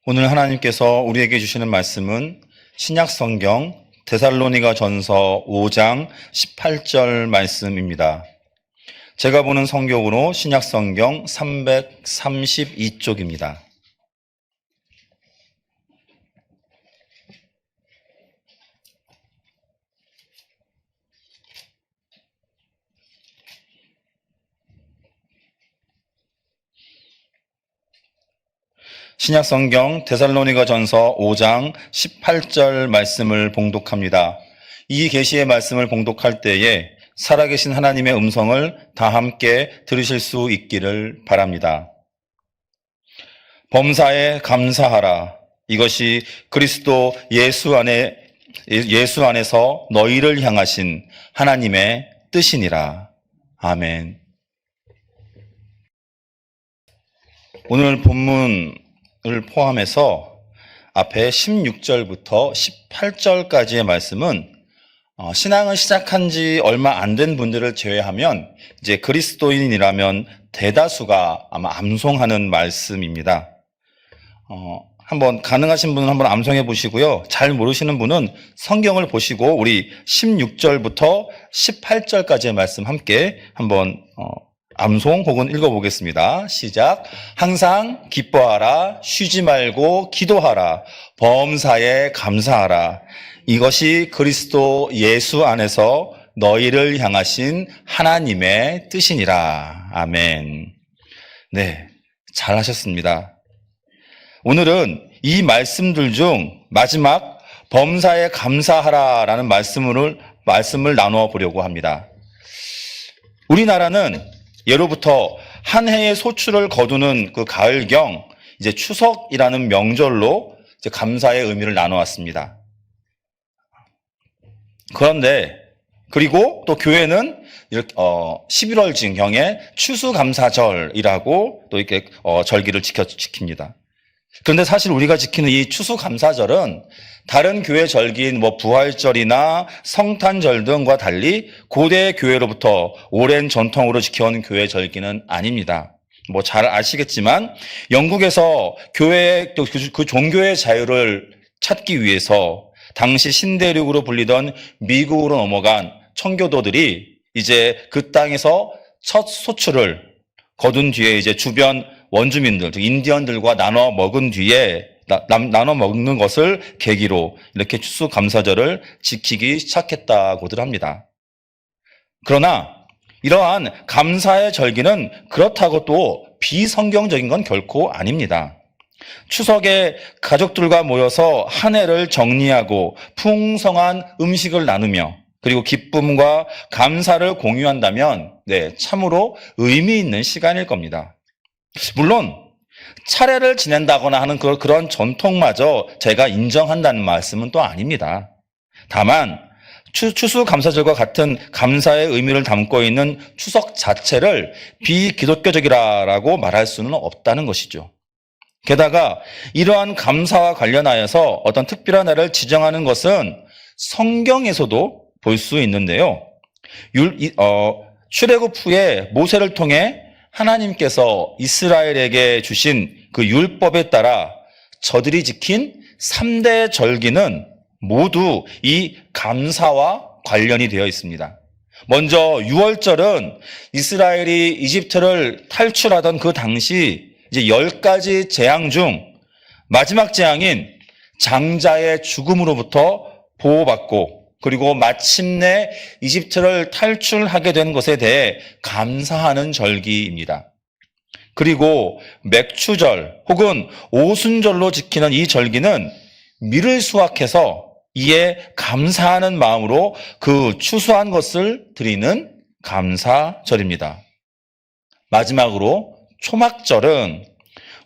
오늘 하나님께서 우리에게 주시는 말씀은 신약성경 데살로니가전서 5장 18절 말씀입니다. 제가 보는 성경으로 신약성경 332쪽입니다. 신약성경 데살로니가전서 5장 18절 말씀을 봉독합니다. 이 계시의 말씀을 봉독할 때에 살아계신 하나님의 음성을 다 함께 들으실 수 있기를 바랍니다. 범사에 감사하라. 이것이 그리스도 예수 안에서 너희를 향하신 하나님의 뜻이니라. 아멘. 오늘 본문을 포함해서 앞에 16절부터 18절까지의 말씀은 신앙을 시작한 지 얼마 안 된 분들을 제외하면 이제 그리스도인이라면 대다수가 아마 암송하는 말씀입니다. 한번 가능하신 분은 한번 암송해 보시고요. 잘 모르시는 분은 성경을 보시고 우리 16절부터 18절까지의 말씀 함께 한번 암송 혹은 읽어보겠습니다. 시작. 항상 기뻐하라. 쉬지 말고 기도하라. 범사에 감사하라. 이것이 그리스도 예수 안에서 너희를 향하신 하나님의 뜻이니라. 아멘. 네, 잘하셨습니다. 오늘은 이 말씀들 중 마지막 범사에 감사하라라는 말씀을 나누어 보려고 합니다. 우리나라는 예로부터 한 해의 소출을 거두는 그 가을경 이제 추석이라는 명절로 이제 감사의 의미를 나눠왔습니다. 그런데 그리고 또 교회는 이렇게 11월 징경에 추수감사절이라고 또 이렇게 절기를 지킵니다. 그런데 사실 우리가 지키는 이 추수감사절은 다른 교회 절기인 부활절이나 성탄절 등과 달리 고대 교회로부터 오랜 전통으로 지켜온 교회 절기는 아닙니다. 잘 아시겠지만 영국에서 교회의 그 종교의 자유를 찾기 위해서 당시 신대륙으로 불리던 미국으로 넘어간 청교도들이 이제 그 땅에서 첫 소출을 거둔 뒤에 이제 주변 원주민들, 인디언들과 나눠 먹은 뒤에 나눠 먹는 것을 계기로 이렇게 추수감사절을 지키기 시작했다고들 합니다. 그러나 이러한 감사의 절기는 그렇다고 또 비성경적인 건 결코 아닙니다. 추석에 가족들과 모여서 한 해를 정리하고 풍성한 음식을 나누며 그리고 기쁨과 감사를 공유한다면 참으로 의미 있는 시간일 겁니다. 물론 차례를 지낸다거나 하는 그런 전통마저 제가 인정한다는 말씀은 또 아닙니다. 다만 추수감사절과 같은 감사의 의미를 담고 있는 추석 자체를 비기독교적이라고 말할 수는 없다는 것이죠. 게다가 이러한 감사와 관련하여서 어떤 특별한 날을 지정하는 것은 성경에서도 볼 수 있는데요. 출애굽 후에 모세를 통해 하나님께서 이스라엘에게 주신 그 율법에 따라 저들이 지킨 3대 절기는 모두 이 감사와 관련이 되어 있습니다. 먼저 유월절은 이스라엘이 이집트를 탈출하던 그 당시 이제 10가지 재앙 중 마지막 재앙인 장자의 죽음으로부터 보호받고 그리고 마침내 이집트를 탈출하게 된 것에 대해 감사하는 절기입니다. 그리고 맥추절 혹은 오순절로 지키는 이 절기는 밀을 수확해서 이에 감사하는 마음으로 그 추수한 것을 드리는 감사절입니다. 마지막으로 초막절은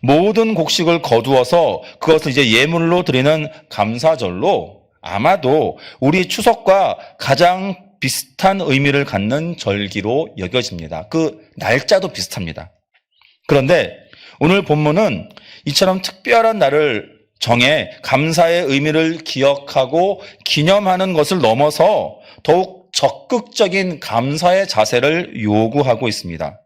모든 곡식을 거두어서 그것을 이제 예물로 드리는 감사절로 아마도 우리 추석과 가장 비슷한 의미를 갖는 절기로 여겨집니다. 그 날짜도 비슷합니다. 그런데 오늘 본문은 이처럼 특별한 날을 정해 감사의 의미를 기억하고 기념하는 것을 넘어서 더욱 적극적인 감사의 자세를 요구하고 있습니다.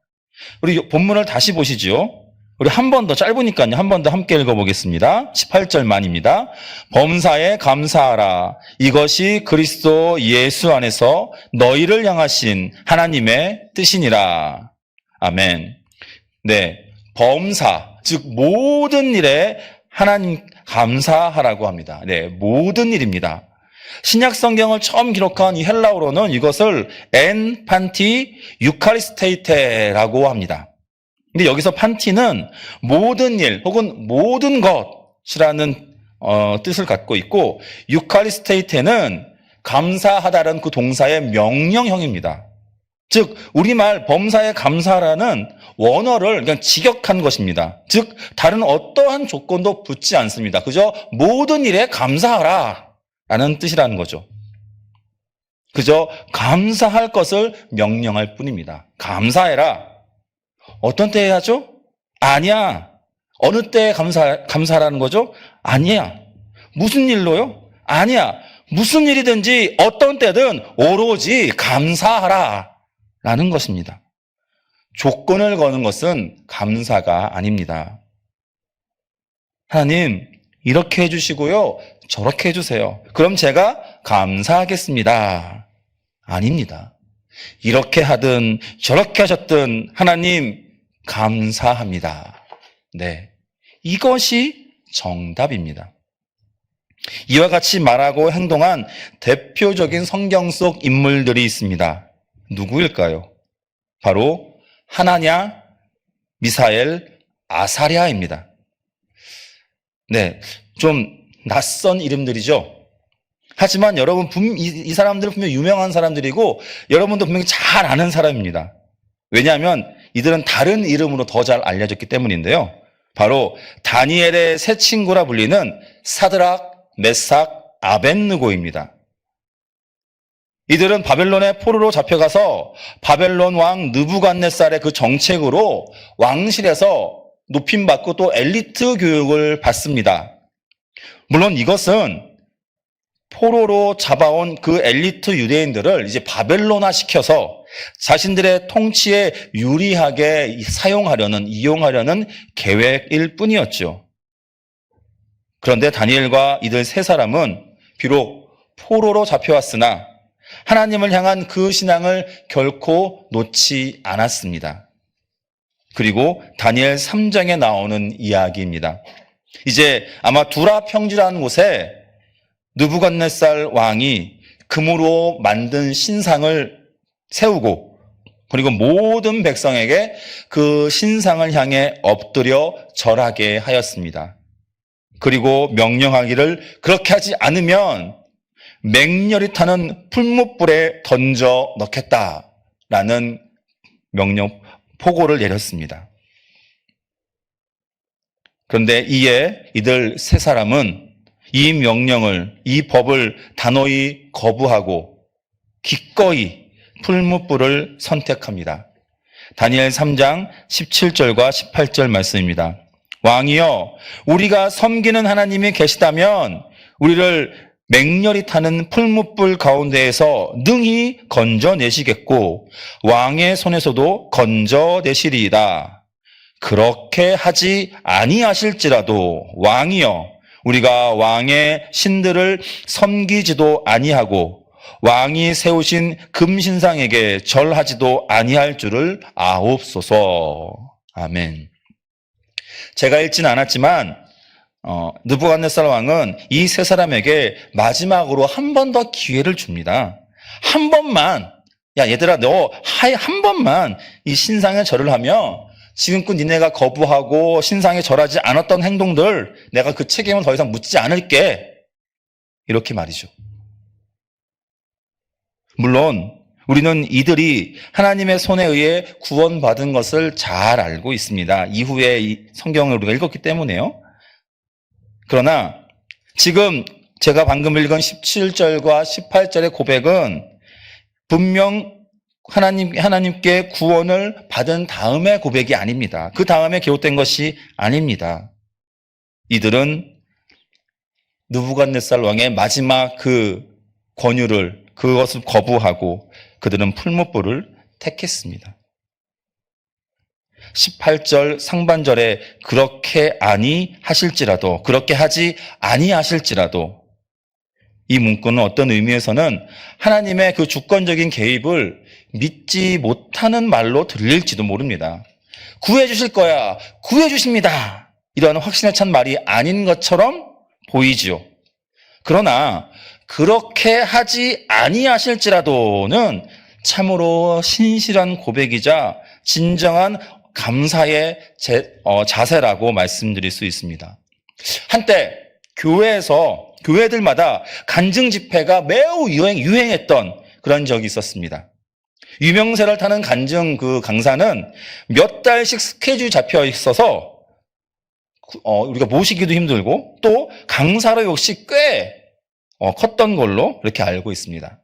우리 본문을 다시 보시죠. 우리 한 번 더, 짧으니까요. 한 번 더 함께 읽어보겠습니다. 18절만입니다. 범사에 감사하라. 이것이 그리스도 예수 안에서 너희를 향하신 하나님의 뜻이니라. 아멘. 네. 범사, 즉 모든 일에 하나님 감사하라고 합니다. 네. 모든 일입니다. 신약 성경을 처음 기록한 이 헬라어로는 이것을 엔 판티 유카리스테이테라고 합니다. 근데 여기서 판티는 모든 일 혹은 모든 것이라는 뜻을 갖고 있고, 유카리스테이테는 감사하다는 그 동사의 명령형입니다. 즉 우리말 범사에 감사하라는 원어를 그냥 직역한 것입니다. 즉 다른 어떠한 조건도 붙지 않습니다. 그저 모든 일에 감사하라 라는 뜻이라는 거죠. 그저 감사할 것을 명령할 뿐입니다. 감사해라. 어떤 때 해야죠? 아니야. 어느 때에 감사하라는 거죠? 아니야. 무슨 일로요? 아니야. 무슨 일이든지 어떤 때든 오로지 감사하라 라는 것입니다. 조건을 거는 것은 감사가 아닙니다. 하나님, 이렇게 해주시고요. 저렇게 해주세요. 그럼 제가 감사하겠습니다. 아닙니다. 이렇게 하든 저렇게 하셨든 하나님 감사합니다. 네, 이것이 정답입니다. 이와 같이 말하고 행동한 대표적인 성경 속 인물들이 있습니다. 누구일까요? 바로 하나냐, 미사엘, 아사랴입니다. 네, 좀 낯선 이름들이죠. 하지만 여러분, 이 사람들은 분명히 유명한 사람들이고 여러분도 분명히 잘 아는 사람입니다. 왜냐하면 이들은 다른 이름으로 더 잘 알려졌기 때문인데요. 바로 다니엘의 세 친구라 불리는 사드락, 메삭, 아벳느고입니다. 이들은 바벨론의 포로로 잡혀가서 바벨론 왕 느부갓네살의 그 정책으로 왕실에서 높임받고 또 엘리트 교육을 받습니다. 물론 이것은 포로로 잡아온 그 엘리트 유대인들을 이제 바벨론화 시켜서 자신들의 통치에 유리하게 이용하려는 계획일 뿐이었죠. 그런데 다니엘과 이들 세 사람은 비록 포로로 잡혀왔으나 하나님을 향한 그 신앙을 결코 놓지 않았습니다. 그리고 다니엘 3장에 나오는 이야기입니다. 이제 아마 두라 평지라는 곳에 느부갓네살 왕이 금으로 만든 신상을 세우고 그리고 모든 백성에게 그 신상을 향해 엎드려 절하게 하였습니다. 그리고 명령하기를 그렇게 하지 않으면 맹렬히 타는 풀무불에 던져 넣겠다라는 포고를 내렸습니다. 그런데 이에 이들 세 사람은 이 명령을, 이 법을 단호히 거부하고 기꺼이 풀무불을 선택합니다. 다니엘 3장 17절과 18절 말씀입니다. 왕이여, 우리가 섬기는 하나님이 계시다면 우리를 맹렬히 타는 풀무불 가운데에서 능히 건져내시겠고 왕의 손에서도 건져내시리이다. 그렇게 하지 아니하실지라도 왕이여, 우리가 왕의 신들을 섬기지도 아니하고 왕이 세우신 금신상에게 절하지도 아니할 줄을 아옵소서. 아멘. 제가 읽지는 않았지만 느부갓네살 왕은 이 세 사람에게 마지막으로 한 번 더 기회를 줍니다. 한 번만, 야 얘들아, 너 한 번만 이 신상에 절을 하면 지금껏 니네가 거부하고 신상에 절하지 않았던 행동들 내가 그 책임을 더 이상 묻지 않을게. 이렇게 말이죠. 물론 우리는 이들이 하나님의 손에 의해 구원받은 것을 잘 알고 있습니다. 이후에 이 성경을 우리가 읽었기 때문에요. 그러나 지금 제가 방금 읽은 17절과 18절의 고백은 분명 하나님께 구원을 받은 다음의 고백이 아닙니다. 그 다음에 기록된 것이 아닙니다. 이들은 느부갓네살 왕의 마지막 그 권유를, 그것을 거부하고 그들은 풀무불을 택했습니다. 18절 상반절에 그렇게 아니하실지라도, 그렇게 하지 아니하실지라도, 이 문구는 어떤 의미에서는 하나님의 그 주권적인 개입을 믿지 못하는 말로 들릴지도 모릅니다. 구해주실 거야, 구해주십니다, 이런 확신에 찬 말이 아닌 것처럼 보이지요. 그러나 그렇게 하지 아니하실지라도는 참으로 신실한 고백이자 진정한 감사의 자세라고 말씀드릴 수 있습니다. 한때 교회들마다 간증 집회가 매우 유행했던 그런 적이 있었습니다. 유명세를 타는 간증 그 강사는 몇 달씩 스케줄이 잡혀 있어서 우리가 모시기도 힘들고 또 강사로 역시 꽤 컸던 걸로 이렇게 알고 있습니다.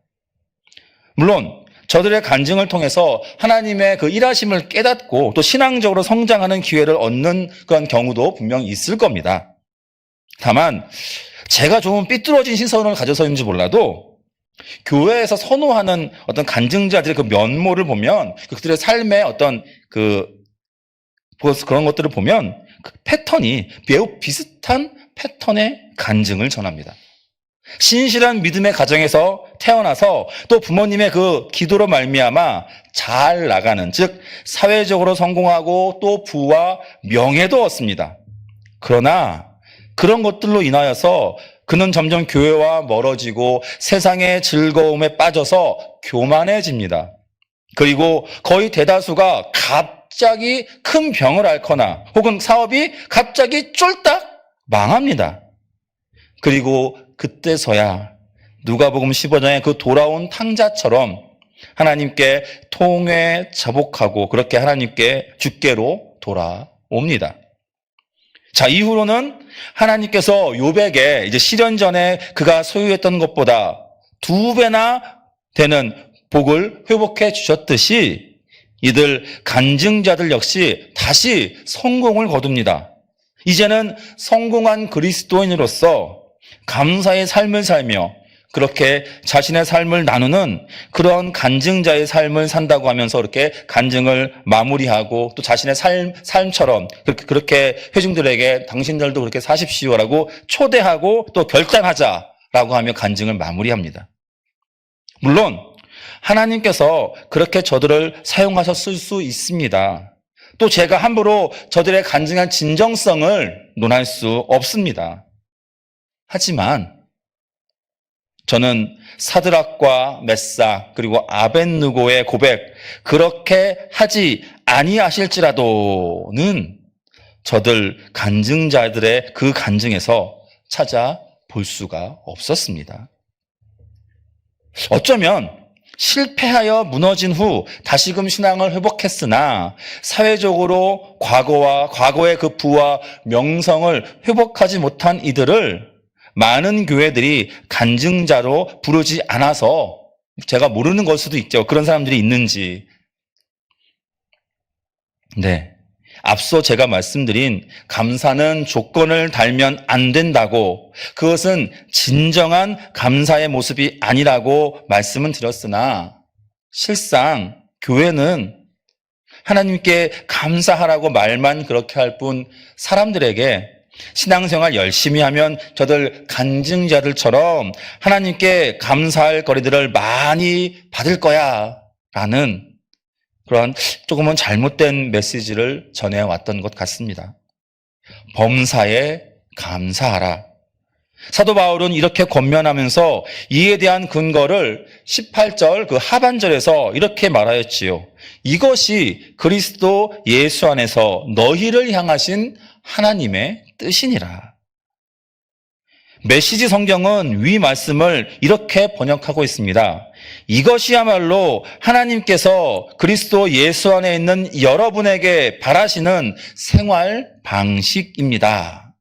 물론 저들의 간증을 통해서 하나님의 그 일하심을 깨닫고 또 신앙적으로 성장하는 기회를 얻는 그런 경우도 분명히 있을 겁니다. 다만 제가 좀 삐뚤어진 시선을 가져서인지 몰라도 교회에서 선호하는 어떤 간증자들의 그 면모를 보면 그들의 삶의 어떤 그런 것들을 보면 그 패턴이 매우 비슷한 패턴의 간증을 전합니다. 신실한 믿음의 가정에서 태어나서 또 부모님의 그 기도로 말미암아 잘 나가는, 즉 사회적으로 성공하고 또 부와 명예도 얻습니다. 그러나 그런 것들로 인하여서 그는 점점 교회와 멀어지고 세상의 즐거움에 빠져서 교만해집니다. 그리고 거의 대다수가 갑자기 큰 병을 앓거나 혹은 사업이 갑자기 쫄딱 망합니다. 그리고 그때서야 누가복음 15장의 그 돌아온 탕자처럼 하나님께 통회 자복하고 그렇게 하나님께 주께로 돌아옵니다. 자, 이후로는 하나님께서 욥에게 이제 시련 전에 그가 소유했던 것보다 2배나 되는 복을 회복해 주셨듯이 이들 간증자들 역시 다시 성공을 거둡니다. 이제는 성공한 그리스도인으로서 감사의 삶을 살며 그렇게 자신의 삶을 나누는 그런 간증자의 삶을 산다고 하면서 이렇게 간증을 마무리하고 또 자신의 삶처럼 그렇게 회중들에게 당신들도 그렇게 사십시오라고 초대하고 또 결단하자라고 하며 간증을 마무리합니다. 물론 하나님께서 그렇게 저들을 사용하셨을 수 있습니다. 또 제가 함부로 저들의 간증한 진정성을 논할 수 없습니다. 하지만 저는 사드락과 메삭 그리고 아벳느고의 고백, 그렇게 하지 아니하실지라도는 저들 간증자들의 그 간증에서 찾아볼 수가 없었습니다. 어쩌면 실패하여 무너진 후 다시금 신앙을 회복했으나 사회적으로 과거의 그 부와 명성을 회복하지 못한 이들을 많은 교회들이 간증자로 부르지 않아서 제가 모르는 걸 수도 있죠. 그런 사람들이 있는지. 네. 앞서 제가 말씀드린 감사는 조건을 달면 안 된다고, 그것은 진정한 감사의 모습이 아니라고 말씀은 드렸으나 실상 교회는 하나님께 감사하라고 말만 그렇게 할 뿐 사람들에게 신앙생활 열심히 하면 저들 간증자들처럼 하나님께 감사할 거리들을 많이 받을 거야 라는 그런 조금은 잘못된 메시지를 전해왔던 것 같습니다. 범사에 감사하라. 사도 바울은 이렇게 권면하면서 이에 대한 근거를 18절 그 하반절에서 이렇게 말하였지요. 이것이 그리스도 예수 안에서 너희를 향하신 하나님의 뜻이니라. 메시지 성경은 위 말씀을 이렇게 번역하고 있습니다. 이것이야말로 하나님께서 그리스도 예수 안에 있는 여러분에게 바라시는 생활 방식입니다.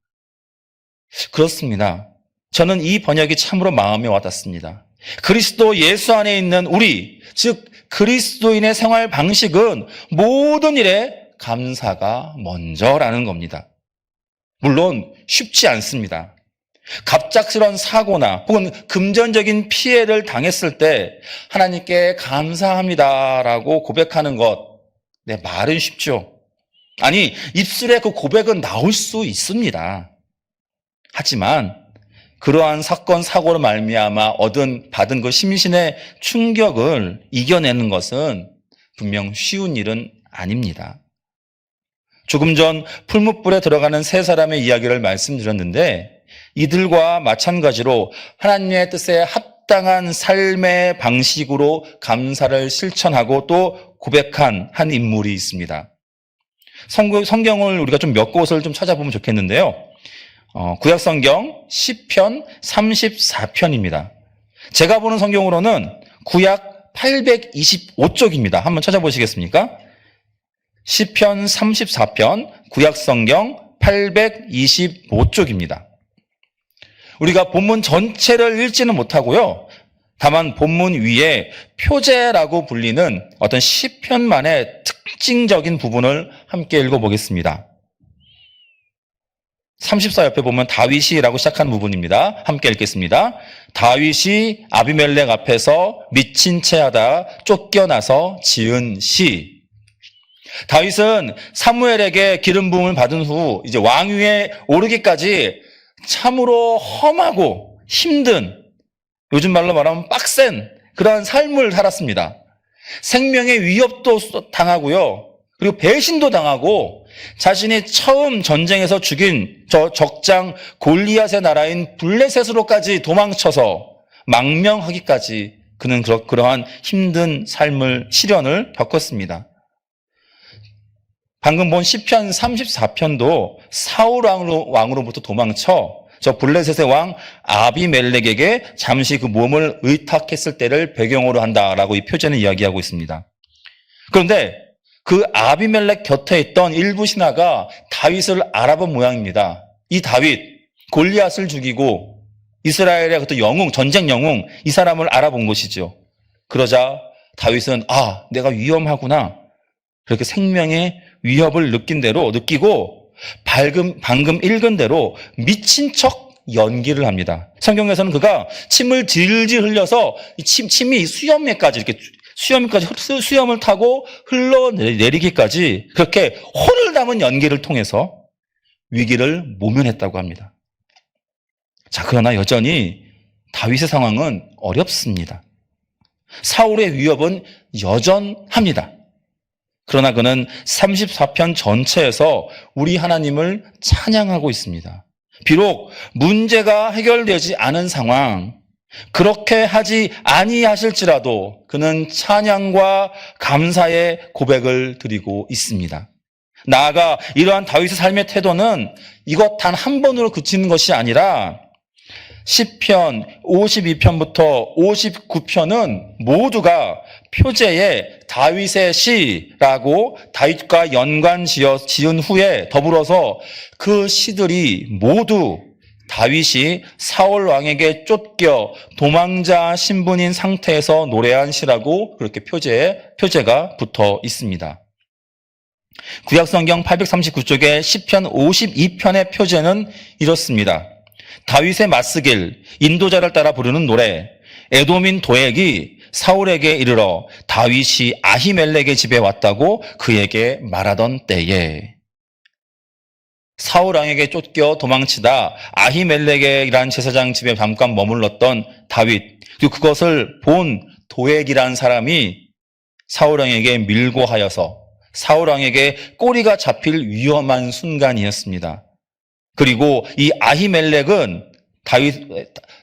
그렇습니다. 저는 이 번역이 참으로 마음에 와닿습니다. 그리스도 예수 안에 있는 우리, 즉 그리스도인의 생활 방식은 모든 일에 감사가 먼저라는 겁니다. 물론 쉽지 않습니다. 갑작스러운 사고나 혹은 금전적인 피해를 당했을 때 하나님께 감사합니다라고 고백하는 것, 네, 말은 쉽죠. 아니, 입술에 그 고백은 나올 수 있습니다. 하지만 그러한 사건, 사고로 말미암아 받은 그 심신의 충격을 이겨내는 것은 분명 쉬운 일은 아닙니다. 조금 전 풀무불에 들어가는 세 사람의 이야기를 말씀드렸는데 이들과 마찬가지로 하나님의 뜻에 합당한 삶의 방식으로 감사를 실천하고 또 고백한 한 인물이 있습니다. 성경을 우리가 좀 몇 곳을 좀 찾아보면 좋겠는데요. 구약성경 시편 34편입니다. 제가 보는 성경으로는 구약 825쪽입니다. 한번 찾아보시겠습니까? 시편 34편, 구약성경 825쪽입니다. 우리가 본문 전체를 읽지는 못하고요. 다만 본문 위에 표제라고 불리는 어떤 시편만의 특징적인 부분을 함께 읽어보겠습니다. 34 옆에 보면 다윗이라고 시작하는 부분입니다. 함께 읽겠습니다. 다윗이 아비멜렉 앞에서 미친 채 하다 쫓겨나서 지은 시. 다윗은 사무엘에게 기름 부음을 받은 후 이제 왕위에 오르기까지 참으로 험하고 힘든, 요즘 말로 말하면 빡센 그러한 삶을 살았습니다. 생명의 위협도 당하고요. 그리고 배신도 당하고 자신이 처음 전쟁에서 죽인 저 적장 골리앗의 나라인 블레셋으로까지 도망쳐서 망명하기까지 그는 그러한 힘든 삶을, 시련을 겪었습니다. 방금 본 시편 34편도 사울 왕으로부터 도망쳐 저 블레셋의 왕 아비멜렉에게 잠시 그 몸을 의탁했을 때를 배경으로 한다라고 이 표제는 이야기하고 있습니다. 그런데 그 아비멜렉 곁에 있던 일부 신하가 다윗을 알아본 모양입니다. 이 다윗, 골리앗을 죽이고 이스라엘의 어떤 영웅, 전쟁 영웅, 이 사람을 알아본 것이죠. 그러자 다윗은 내가 위험하구나. 그렇게 생명의 위협을 느끼고 방금 읽은 대로 미친 척 연기를 합니다. 성경에서는 그가 침을 질질 흘려서 침이 수염을 타고 흘러내리기까지 그렇게 혼을 담은 연기를 통해서 위기를 모면했다고 합니다. 자, 그러나 여전히 다윗의 상황은 어렵습니다. 사울의 위협은 여전합니다. 그러나 그는 34편 전체에서 우리 하나님을 찬양하고 있습니다. 비록 문제가 해결되지 않은 상황, 그렇게 하지 아니하실지라도 그는 찬양과 감사의 고백을 드리고 있습니다. 나아가 이러한 다윗의 삶의 태도는 이것 단 한 번으로 그치는 것이 아니라 시편 52편부터 59편은 모두가 표제에 다윗의 시라고 다윗과 연관 지은 후에 더불어서 그 시들이 모두 다윗이 사울 왕에게 쫓겨 도망자 신분인 상태에서 노래한 시라고 그렇게 표제가 붙어 있습니다. 구약성경 839쪽의 시편 52편의 표제는 이렇습니다. 다윗의 맞쓰길, 인도자를 따라 부르는 노래, 에돔인 도액이 사울에게 이르러 다윗이 아히멜렉의 집에 왔다고 그에게 말하던 때에, 사울 왕에게 쫓겨 도망치다 아히멜렉이라는 제사장 집에 잠깐 머물렀던 다윗, 그리고 그것을 본 도액이라는 사람이 사울 왕에게 밀고 하여서 사울 왕에게 꼬리가 잡힐 위험한 순간이었습니다. 그리고 이 아히멜렉은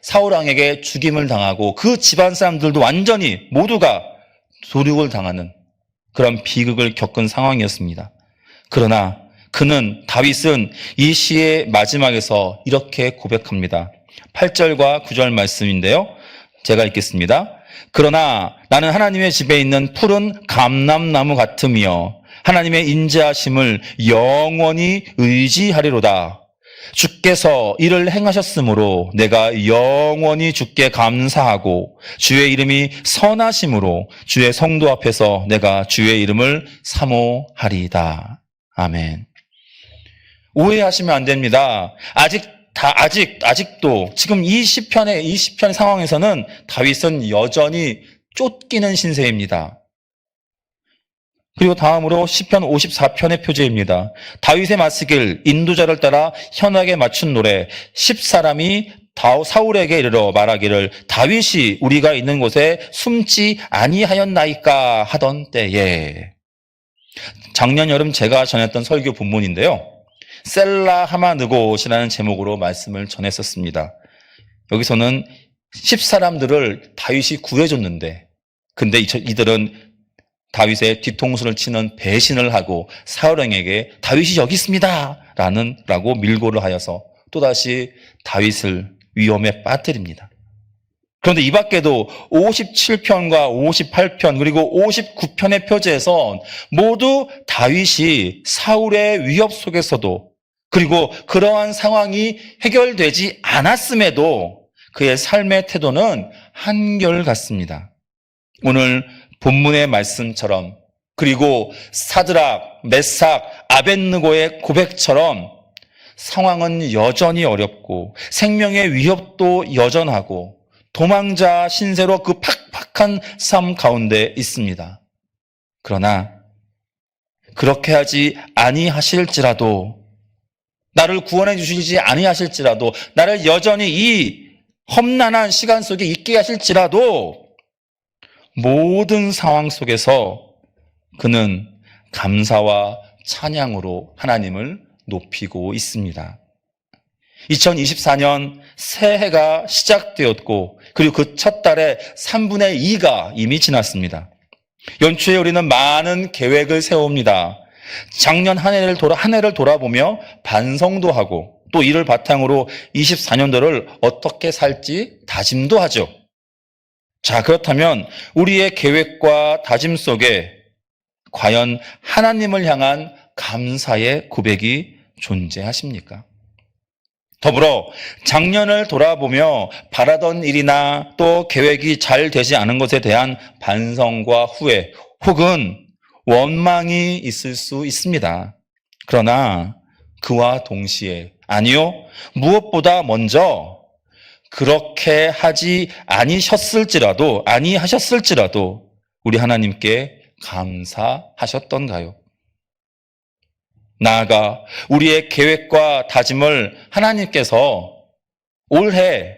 사울 왕에게 죽임을 당하고 그 집안 사람들도 완전히 모두가 도륙을 당하는 그런 비극을 겪은 상황이었습니다. 그러나 다윗은 이 시의 마지막에서 이렇게 고백합니다. 8절과 9절 말씀인데요. 제가 읽겠습니다. 그러나 나는 하나님의 집에 있는 푸른 감람나무 같으며 하나님의 인자하심을 영원히 의지하리로다. 주께서 이를 행하셨으므로 내가 영원히 주께 감사하고 주의 이름이 선하심으로 주의 성도 앞에서 내가 주의 이름을 사모하리다. 아멘. 오해하시면 안 됩니다. 아직도 지금 이 시편의 상황에서는 다윗은 여전히 쫓기는 신세입니다. 그리고 다음으로 시편 54편의 표제입니다. 다윗의 맞서길 인도자를 따라 현악에 맞춘 노래. 10사람이 사울에게 이르러 말하기를 다윗이 우리가 있는 곳에 숨지 아니하였나이까 하던 때에. 작년 여름 제가 전했던 설교 본문인데요. 셀라 하마느곳이라는 제목으로 말씀을 전했었습니다. 여기서는 10사람들을 다윗이 구해줬는데 근데 이들은 다윗의 뒤통수를 치는 배신을 하고 사울왕에게 다윗이 여기 있습니다 라고 밀고를 하여서 또다시 다윗을 위험에 빠뜨립니다. 그런데 이 밖에도 57편과 58편 그리고 59편의 표제에선 모두 다윗이 사울의 위협 속에서도 그리고 그러한 상황이 해결되지 않았음에도 그의 삶의 태도는 한결같습니다. 오늘 본문의 말씀처럼 그리고 사드락, 메삭, 아벳느고의 고백처럼 상황은 여전히 어렵고 생명의 위협도 여전하고 도망자 신세로 그 팍팍한 삶 가운데 있습니다. 그러나 그렇게 하지 아니하실지라도 나를 구원해 주시지 아니하실지라도 나를 여전히 이 험난한 시간 속에 있게 하실지라도 모든 상황 속에서 그는 감사와 찬양으로 하나님을 높이고 있습니다. 2024년 새해가 시작되었고 그리고 그 첫 달에 3분의 2가 이미 지났습니다. 연초에 우리는 많은 계획을 세웁니다. 작년 한 해를 돌아보며 반성도 하고 또 이를 바탕으로 24년도를 어떻게 살지 다짐도 하죠. 자, 그렇다면 우리의 계획과 다짐 속에 과연 하나님을 향한 감사의 고백이 존재하십니까? 더불어 작년을 돌아보며 바라던 일이나 또 계획이 잘 되지 않은 것에 대한 반성과 후회 혹은 원망이 있을 수 있습니다. 그러나 그와 동시에 아니요, 무엇보다 먼저 그렇게 하지 아니하셨을지라도 우리 하나님께 감사하셨던가요? 나아가 우리의 계획과 다짐을 하나님께서 올해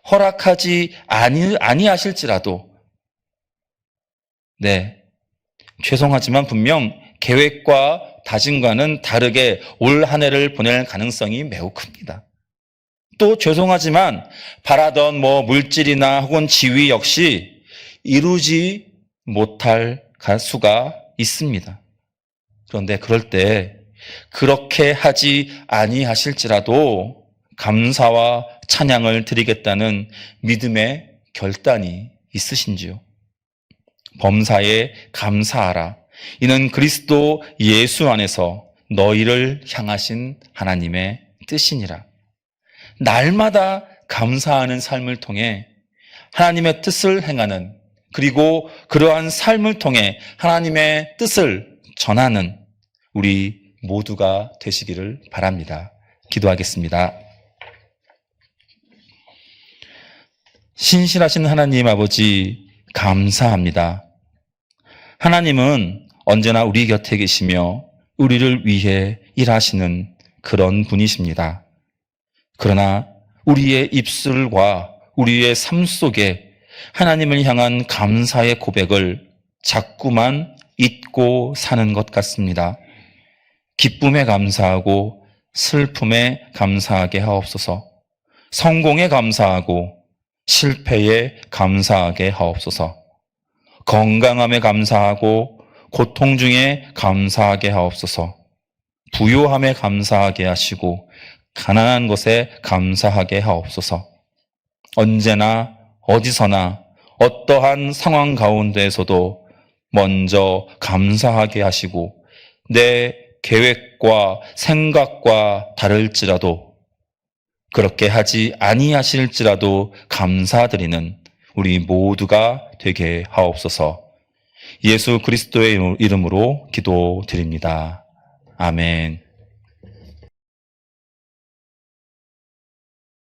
허락하지 아니하실지라도 네, 죄송하지만 분명 계획과 다짐과는 다르게 올 한 해를 보낼 가능성이 매우 큽니다. 또 죄송하지만 바라던 물질이나 혹은 지위 역시 이루지 못할 수가 있습니다. 그런데 그럴 때 그렇게 하지 아니하실지라도 감사와 찬양을 드리겠다는 믿음의 결단이 있으신지요? 범사에 감사하라. 이는 그리스도 예수 안에서 너희를 향하신 하나님의 뜻이니라. 날마다 감사하는 삶을 통해 하나님의 뜻을 행하는 그리고 그러한 삶을 통해 하나님의 뜻을 전하는 우리 모두가 되시기를 바랍니다. 기도하겠습니다. 신실하신 하나님 아버지 감사합니다. 하나님은 언제나 우리 곁에 계시며 우리를 위해 일하시는 그런 분이십니다. 그러나 우리의 입술과 우리의 삶 속에 하나님을 향한 감사의 고백을 자꾸만 잊고 사는 것 같습니다. 기쁨에 감사하고 슬픔에 감사하게 하옵소서. 성공에 감사하고 실패에 감사하게 하옵소서. 건강함에 감사하고 고통 중에 감사하게 하옵소서. 부요함에 감사하게 하시고 가난한 것에 감사하게 하옵소서. 언제나 어디서나 어떠한 상황 가운데에서도 먼저 감사하게 하시고 내 계획과 생각과 다를지라도 그렇게 하지 아니하실지라도 감사드리는 우리 모두가 되게 하옵소서. 예수 그리스도의 이름으로 기도드립니다. 아멘.